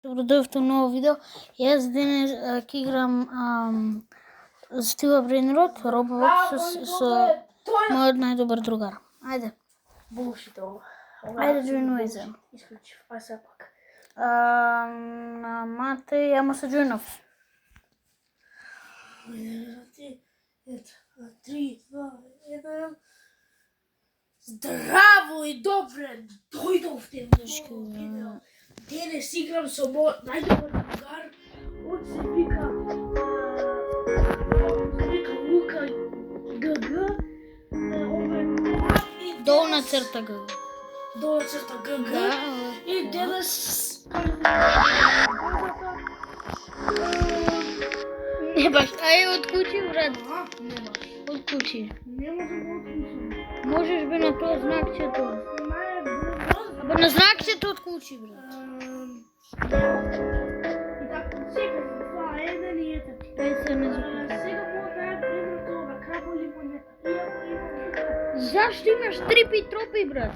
Добро дојдовте ново видео. Јас денес ќе играм Стива Брейнрот, Roblox со мојот најдобар другар. Ајде. Bullshit ова. Ајде, joinувај се. Исклучив, ај се пак. На Матеј, ама се joinав. 3, 2, 1. Здраво и добре дојдовте во ново видео. Денес играм со мојот најдобар другар. Он се вика Лука ГГ. Долна црта ГГ. Долна црта ГГ. И денес Не баш, ајде од куќи, брат. не баш. Од куќи. Не може да откусам. Можеш бе на тоа знакчето. Абе на знакчето од куќи, брат. И така, сега 2-1 и ето ти. Ајде се не запомни. Сега мога да ја пример тоа крабо лимонета. Иако имам Зашто имаш трипи и тропи, брат?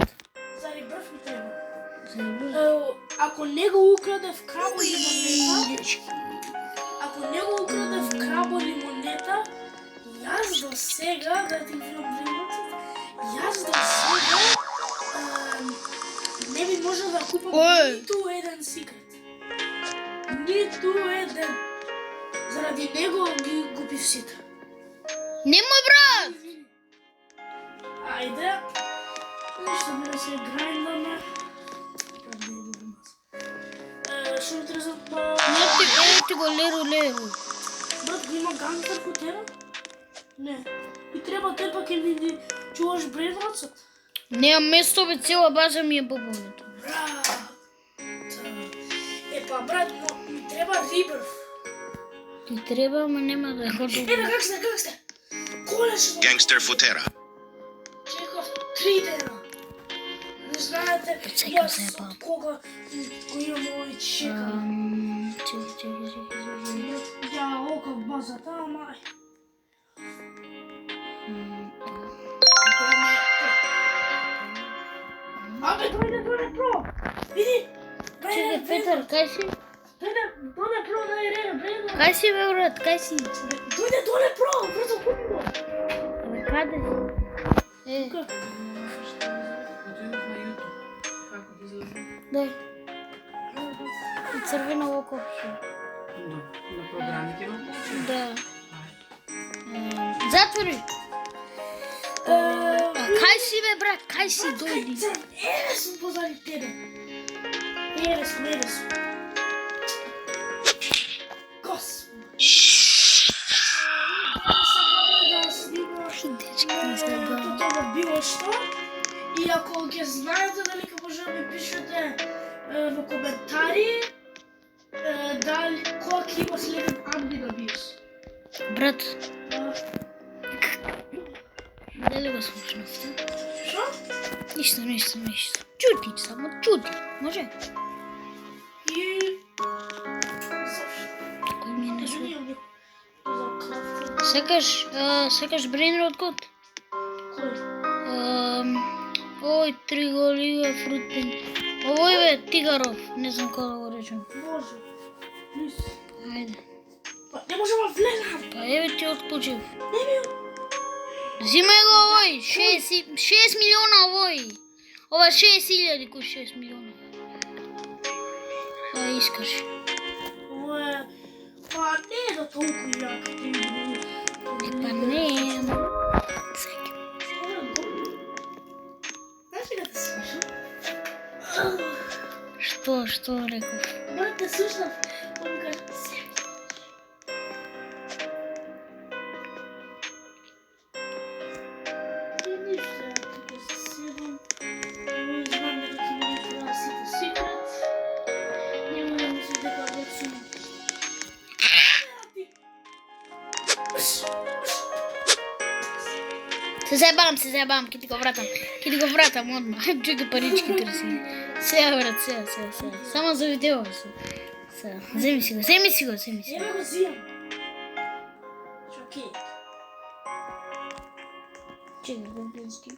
за рибрф ми треба. За Ако не го украдев крабо лимонета, јас до сега, да ти видам времето, јас до сега не би можел да купам ниту еден секрет. Ниту еден. Заради него ги купив сите. Немој, брат! Ајде. Нешто ми да се грайндаме. Што ми треба да... Не ти го леру. Брат, го има гангстер хотера? Не. И треба те пак ми чуваш Брейнротсот? Немам место, бе, цела база ми е побунето. Брат. Епа, брат, но ми треба рибрф. Ти треба, ама нема да го добро. Ена, как сте? Колешно. Gangster Futera. Чекав 3 дена. Не знаете, Чекам јас се, па. од кога го имам овој чекав. Чекай. Ја окав базата, ама... Абе, дојде про! Види! Чекай, Петар, кај си? Дојде про на Ирена, Брейнрот! Кај си, бе, брат, кај си? Дојде про! Брзо купи го! Абе, каде си? Тука. Дај. И црвено око. На програмите имам? Да. Затвори. Кај си, бе, брат, кај си, дојди. Еве сум позади тебе. Еве сум. Господи. Да снимам Дечки, не се бавам. тоа било што. И ако ќе знаете дали ќе може да ми пишете во коментари дали кој ќе има следен Амбин Абиус. Брат, дали го слушнавте? Што? Ништо. Чути, само чути. Може? И... Зашто? Кој ми не слуша? Извинувам за клавка. Секаш Брейнрот код? Кој? Ој, 3 голи, фрутпин. Овој бе, Тигаров, не знам како да го речем. Може. Плиз. Ајде. Па не можам да влезам. Па еве ти отклучив. Не ми... Зимај го овој, 6 милиона овој. Ова 6.000, кој 6 милиона. А искаш. Ово е... Па не е да толку јак. Па не. Знаеш ли да те слушам? Што реков? Да те слушам. Он ми каже, сега. И ништо, тука се седам. Не знам дека ќе ми ги сите секрет. Нема да мислиш дека веќе сум. Се заебавам, ќе ти го вратам одма. Чекай парички търси. Сега, брат, сега. Само за видео се. Земи си го. Еве го зијам. Окей. Чекай, го близки.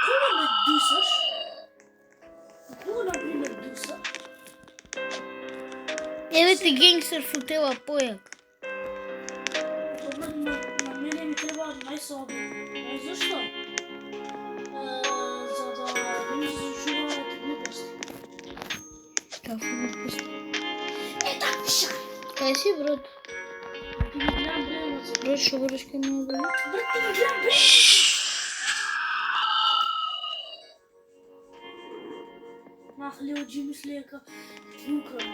Кога ме дисаш? Кога Еве ти генгстер футела појак. Добро, на мене ми треба најслаби. Знаеш зашто? За да ми се зашуваат глупости. Каква глупост? Так пиша. Кај си, брат? Ти ги гледам бреновци. Брат, што бориш кај мене, брат? Брат, ти ги гледам бреновци. Махли од Джими слека.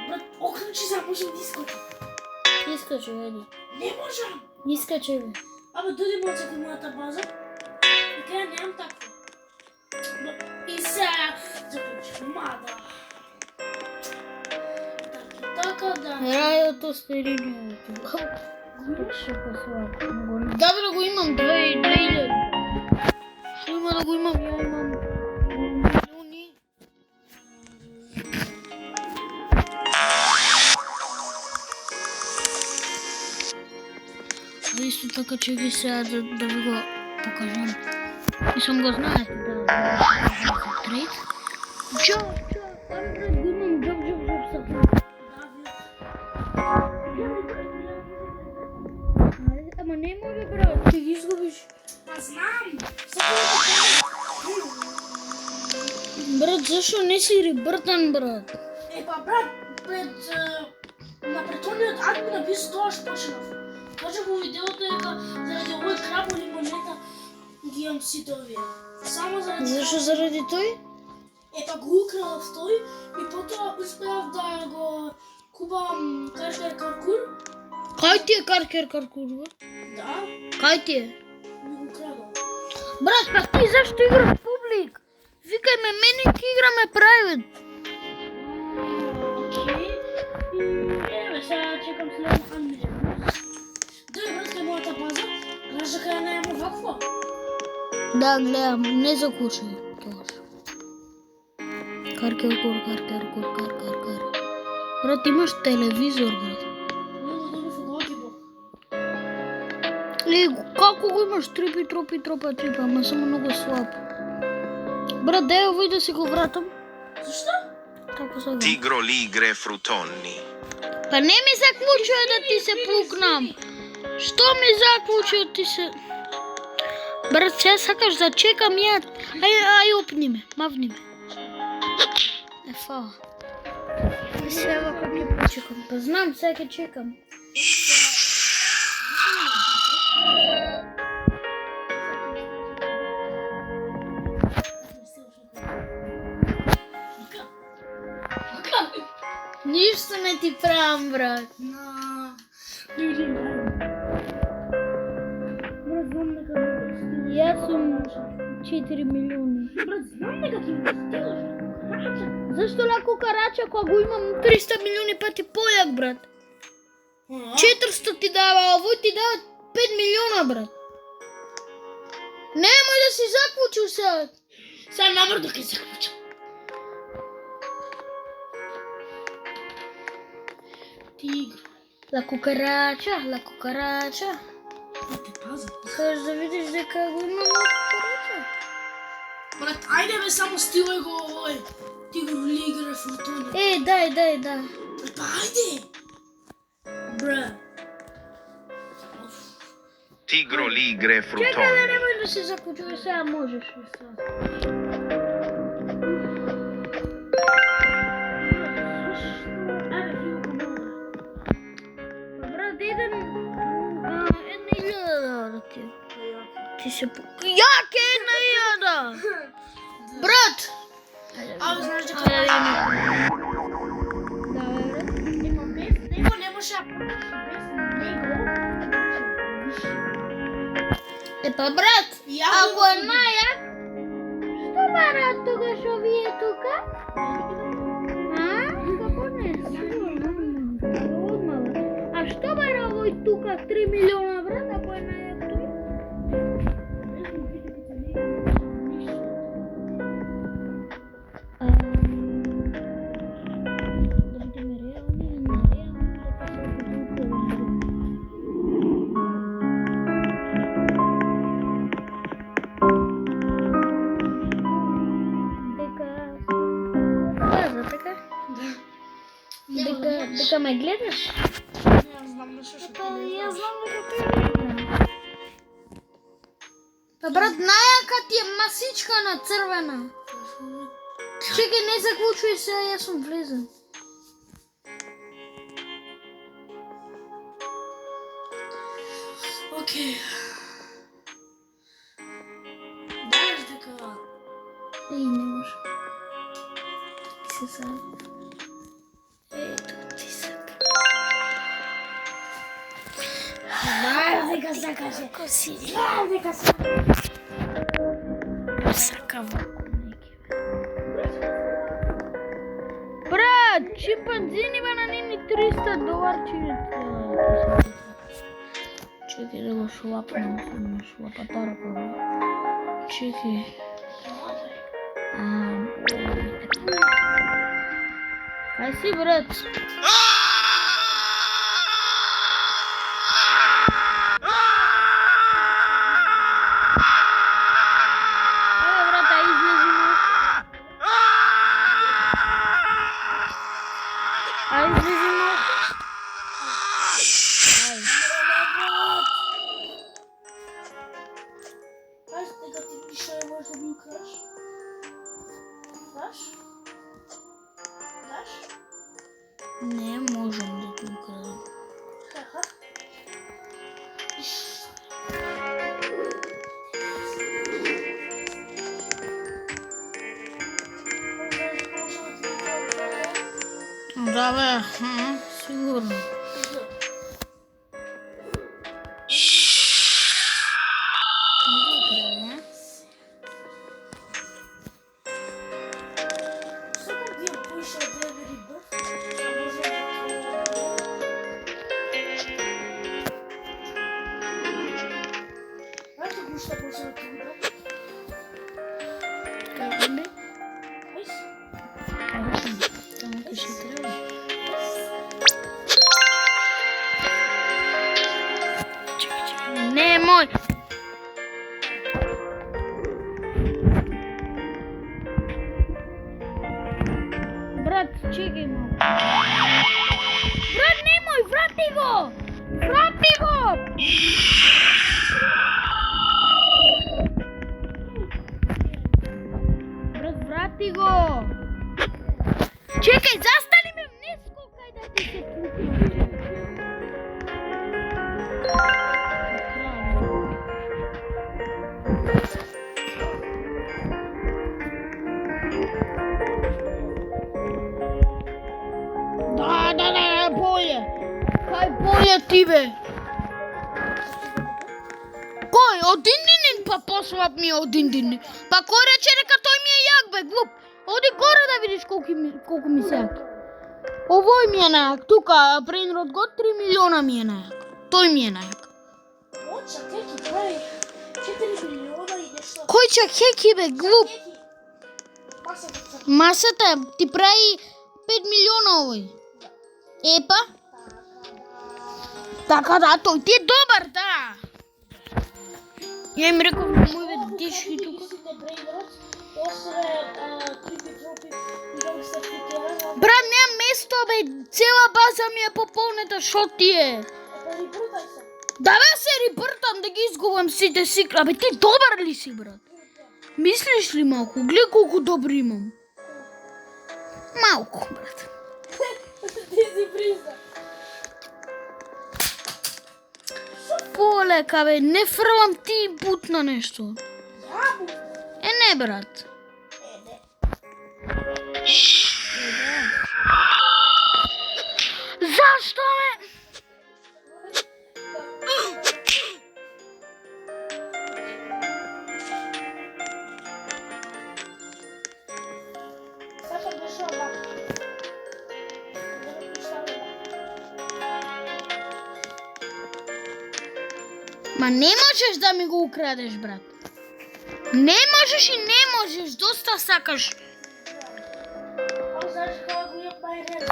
Брат, окручи за можем да искочим. Искачи, ајде. Не можам. Искачи, бе. Абе, дојди мојца кај мојата база. И кај немам такво. И сега заклучи. Мада. Така да. Рајото стерино. Точно послако. Добро го имам 2000. Што има да го имам? Ја имам милиони. А исто така че ги сега да ви го покажам. Мислам го знаете да трейд. Джоб, там брат го имам джоб са трейд. Ама не може брат, ти ги изгубиш. Па знам. Брат, зашо не си ребртан, брат? Па брат, на претhodниот админ би тоа што почнав. Кажа во видеото дека заради овој краболи монета ги имам сите овие. Само заради... Зашо заради тој? Па го украв тој и потоа успеав да го купам каркер каркур. Кај ти е каркер каркур, брат? Да, Кај ти е? ми го крадал. Брат, па ти зашто играш публик? Викај ме, мене ти играме private. Окей. Еве, сега чекам следен админ. Дој брат кај мојата база, знаеш дека ја немам вакво? Да, гледам, не закучай тогаш. Каркер. Брат, имаш телевизор, брат. Не го добив од Локибо. Како го имаш трипа, ама само многу слаб. Брат, дај овој да си го вратам. Зашто? Како сега? Tigro ligre frutonni. Па не ми заклучува да ти се пукнам. Што ми заклучува ти се... Брат, сега сакаш да чекам ја. Ај опни ме, мавни ме. Фала. Сега како ќе почекам. Па знам, сега ќе чекам. Ништо не ти правам, брат. Јас сум 4 милиони. Брат, знам дека ќе ми стигаш. Зашто на кукарача кога го имам 300 милиони пати појак, брат? 400 ти дава, а овој ти дава 5 милиона, брат. Немој да си заклучил сега. Сега намерно ќе заклучам. Тигр. La cucaracha. Да те пазам. Кажеш да видиш дека го имам на кукарача. Брат, ајде бе, само стилај го овој. Тигр лигре фуртуни. Дај. Па ајде. Бра. Tigro ligre Чекай, frutonni. немој да се заклучува, сега можеш. Брат, една 1000 да ти. Ти се пука. Јак е 1000! Брат! Абе, знаеш дека Да, брат. нема без него не може да почнеш. Без него. Па брат, Ја ако е најак, што барат тогаш овие тука? Како не? А што бара овој тука 3 милиона, брат, ако е најак тој? дека ме гледаш? Не знам нешто што Па, ти не јас знам. знам дека те гледам. Па брат, најака ти е масичка на црвена. Чекај, не заклучуј се, јас сум влезен. Океј. Знаеш дека Еј, не може. Се сам. Ето ти сака. знаеш дека сакаше. Како си? Знаеш дека сакаше. Сакам. Брат, чимпанзини на ними $300 Чекай да го шлапнем, съм шлапатарка. Чекай. Кај си, брат? Абе, брат, ај излези малку. Ај излези малку. Ај. Знаеш дека ти пише можеш да ми украш? Знаеш? Знаеш? Не можам да ти украдам. Хаха. Да, бе, сигурно. Сакам ти ја пише Девери Бърф. Знаете го што може да ти видам? Како бе? Ајс. Само ќе ще треба. Чекай, чекай. Не е мој. Брат, чекай малку. Брат, не е мој, врати го! Врати го! Брат, врати го! Чекай, застани ме, не скокај да ти се пукне. Да, болje. Кај болje ти бе? Кој? Од Диндинин па послаб ми е од Диндинин. Па кој рече дека тој ми е јак бе, глуп? Оди горе да видиш колку ми се јак. Овој ми е најак, тука Брейнрот го 3 милиона ми е најак. Тој ми е најак. Оча, Кеки прави 4 милиона и нешто. Кој чакеки бе, глуп? Кеки. Масата чак. Масата ти прави 5 милиона овој. Епа? Така да, тој ти е добар, да. Ја им реков моје дишки тука. Брат, нема место бе, цела база ми е пополнета, шо ти е? Да бе се рибртам да ги изгубам сите сикра, бе ти добар ли си, брат? Мислиш ли малку? Гледай колку добри имам. Малку, брат. Ти си призна. Полека бе, не фрлам ти бутна нешто. Јабу. Не, брат. Не. Зашто ме? Сакам нешто вака. Ма не можеш да ми го украдеш, брат. Не можеш и не можеш, доста сакаш. А знаеш кога го ја бајрез?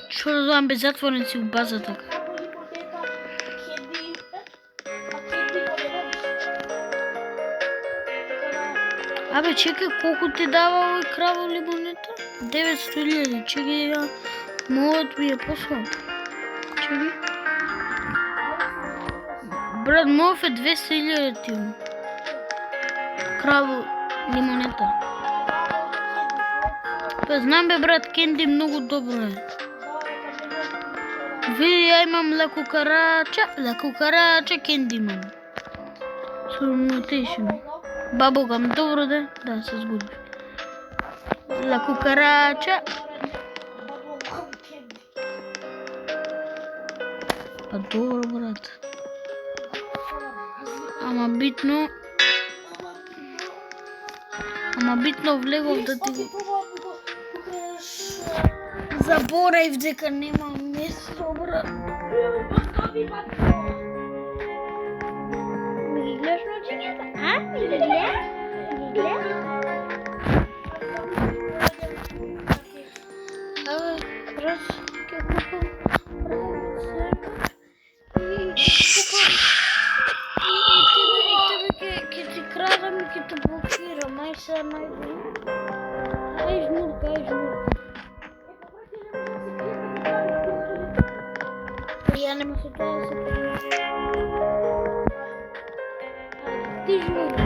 Што да знам, бе, затворен си у базата. Како ипотека, Кеди, а Кеди го не можеш. Абе, чекай, колку ти дава овој краво лимонета? 900.000, чекай, ја... Мојот ми е послаб. Чекай. Брат, мојот е 200.000 ти имам. Краво лимонета. Па знам бе, брат, кенди многу добро е. Види, ја имам лекукарача кенди имам. Со mutation. Бабогам, добро де? Да, се сгубиш. Лекукарача. Па добро, брат. Ама битно влегов да ти го... Заборав дека немам место, брат. Ми ги гледаш ночињата? А? Ми ги гледаш? Абе, брат, ке купам и тебе ке ти крадам и ке те блокирам. Ај сега најди. Ај жмурка. Ја нема се тоа да се прави. Ти жмури.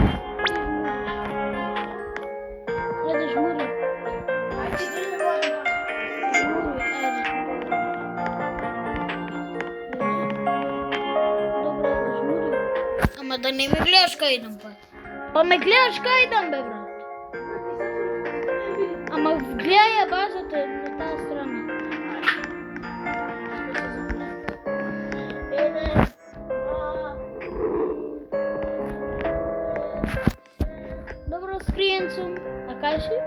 Ајде жмури. Ама да не ме гледаш кај идам па. Па ме гледаш кај идам бе, брат. Ама гледај ја базата на таа страна. Добро, скриен сум. А кај си?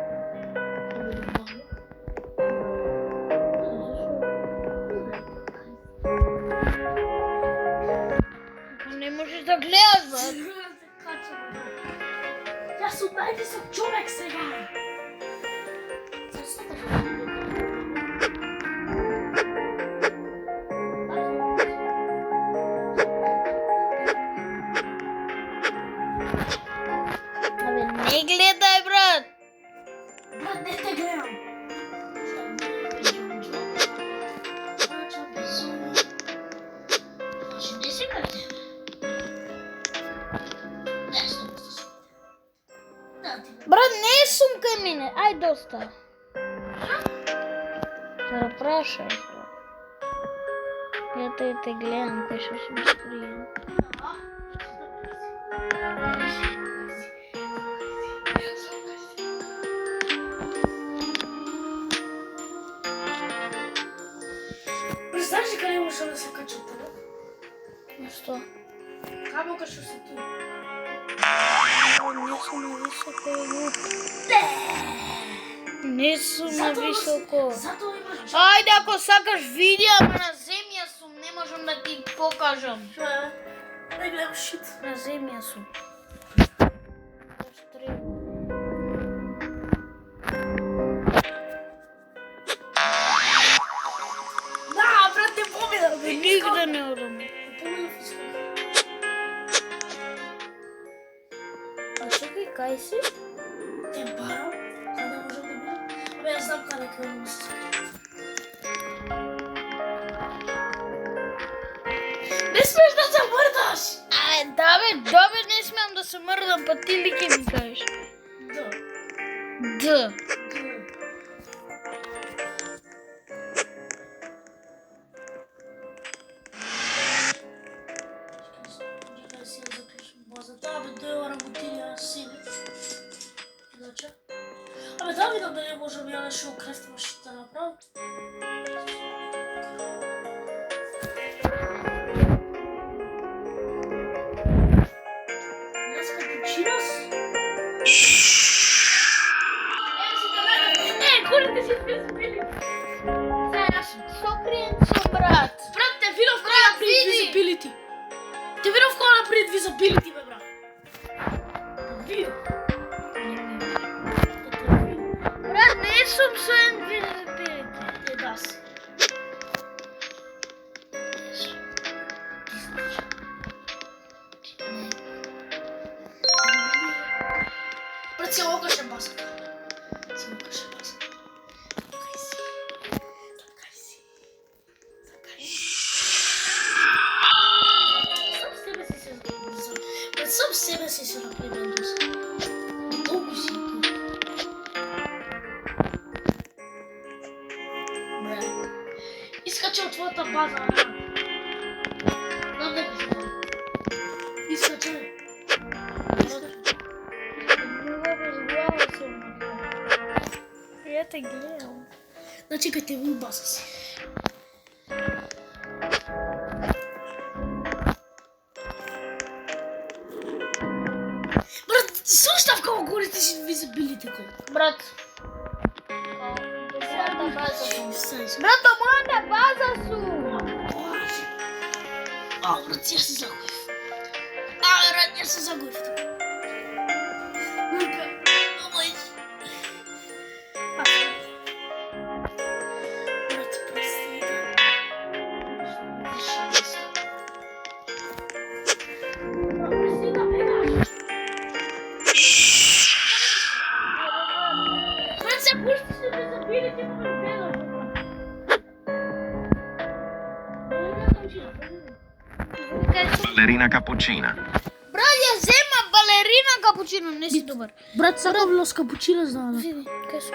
Не можеш да гледаш, брат. Јас сум највисок човек сега. Абе, не гледај, брат. Брат, не те гледам. Не си кај тебе. Брат, не сум кај мене. Ај, доста. Зара прашај, брат. Ја те гледам кај што сум скриен. Знаеш ли каде можам да се качам тебе? На што? Камо кај што си ти? Не сум на високо, глуп. Не сум на високо. Затоа имаш джак. Ајде, ако сакаш видео, ама на земја сум, не можам да ти покажам. Што е? Не гледам шит. На земја сум. Да, брат, не поминам. Нигде не одам. А чекај, кај си? Те барам, каде можам да бидам? Абе, јас знам каде да се скрием. Не смеш да се мрдаш! Да бе, не смеам да се мрдам, па ти ли ке ми кажеш? Да. Да. Чекај си да заклучам базата. Абе, дојава работилја сине. Иначе. Абе, да видам дали можам ја нешто крефт машина да направам. Те видов кога направи visibility, бе, брат. Видов. Брат, не сум со invisibility. Е, да си. Брат, се окаше базата. Се окаше базата. Такај си. Сам себе си се направи доса. Толку си. Бре. Искаче од твојата база. Знам дека си. Искаче. Я те гледам. Значи кај те во база си. Брат, слушав како користиш visibility кол. Брат. Брат, мојата база су. брат, ја се загоев. Брат, ја се загоев. Брат, прости. Брат, се пушти се visibility ма ме гледаш. Ballerina cappuccina. Брат, ја зема балерина капучино, не си добар. Брат, сакам лос капучино знам. Види, кај су.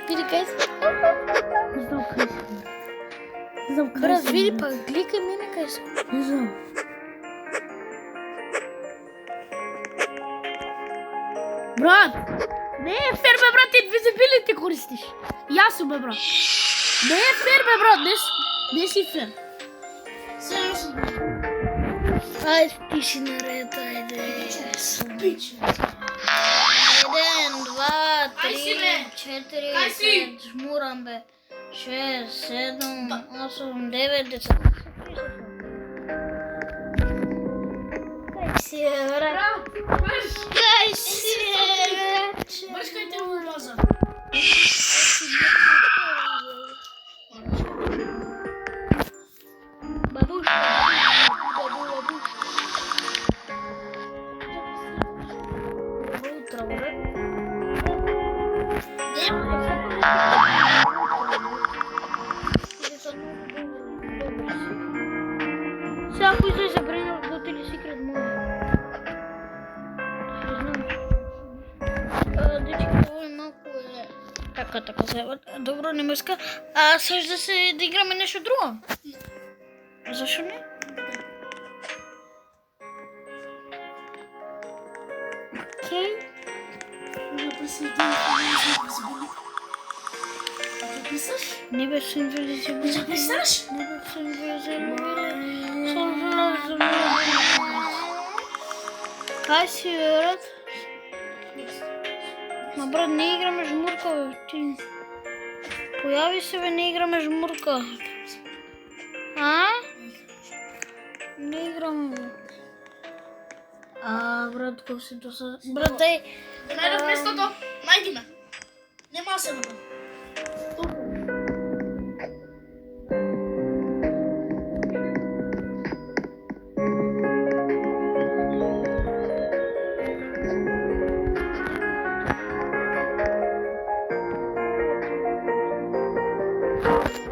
Види кај су. Знам кај си. Знам кај Брат, си. види па, гликај мене кај су. Не знам. Брат, не е фер бе, брат, ти visibility користиш. Јас сум бе, брат. Не е фер бе, брат, не си фер. Ајде, ти си наред, ајде. Пич. 1, 2, Ај си, 3, бе. 4, Кај си? 5, жмурам бе. 6, 7, 8, 9, 10. Кај си, бе, брат? Кај си, бе, че? Баш кај те во база. Бабушка. Утро, брат. Сега ако излезе пример готели секрет може. Дечки, ovo малко е... Така се... Добро, не мъска. А саш да играме нещо друго? Защо не? Окей. Не бе съм invisible. Записаш? Не бе съм invisible. Кай си, бе, брат? Ма, брат, не играме жмурка, бе, ти. Появи се, бе, не играме жмурка. А? Не играме, бе. Брат, кога си доса... Брат, дай... Најдов местото, најди ме. Нема се напад.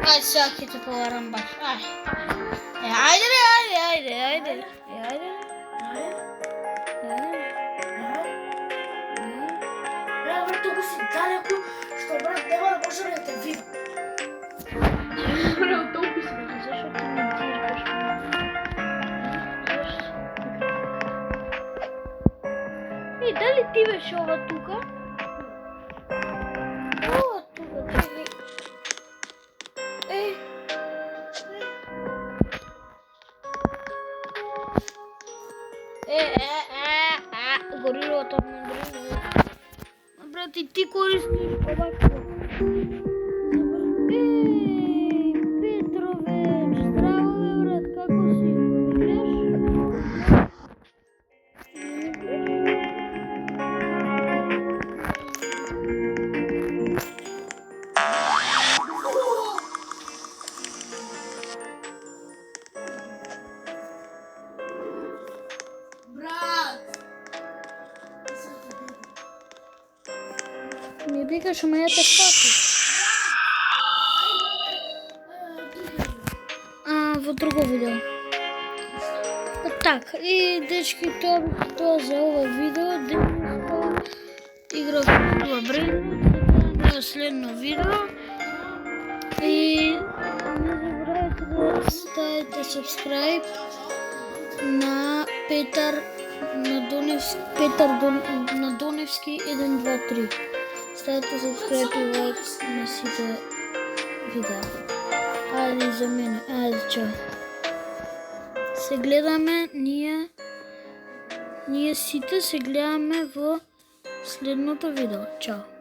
Ајде, сега ќе те поварам баш. Ајде. Брат, туку си далеку, што брат нема да може да те видам. Брат, толку си. Зашо ти ме диркаш? Дали ти беше ова тука? Ова тука, чекай. Горилото ме горило. Брат, и ти користиш овако. Петрович, здраво бе, брат, како си? Ми викаш, ама ја те фатиш. Во друго видео. Так, и дечки, тоа за ова видео. Денеска играв во Brainwood, на следно видео. И не забравяйте да ставите subscribe на Петар Доневски 123. Ставете subscribe и лайк на сите видеа. Ајде за мене, ајде чао. Се гледаме ние сите се гледаме во следното видео. Чао.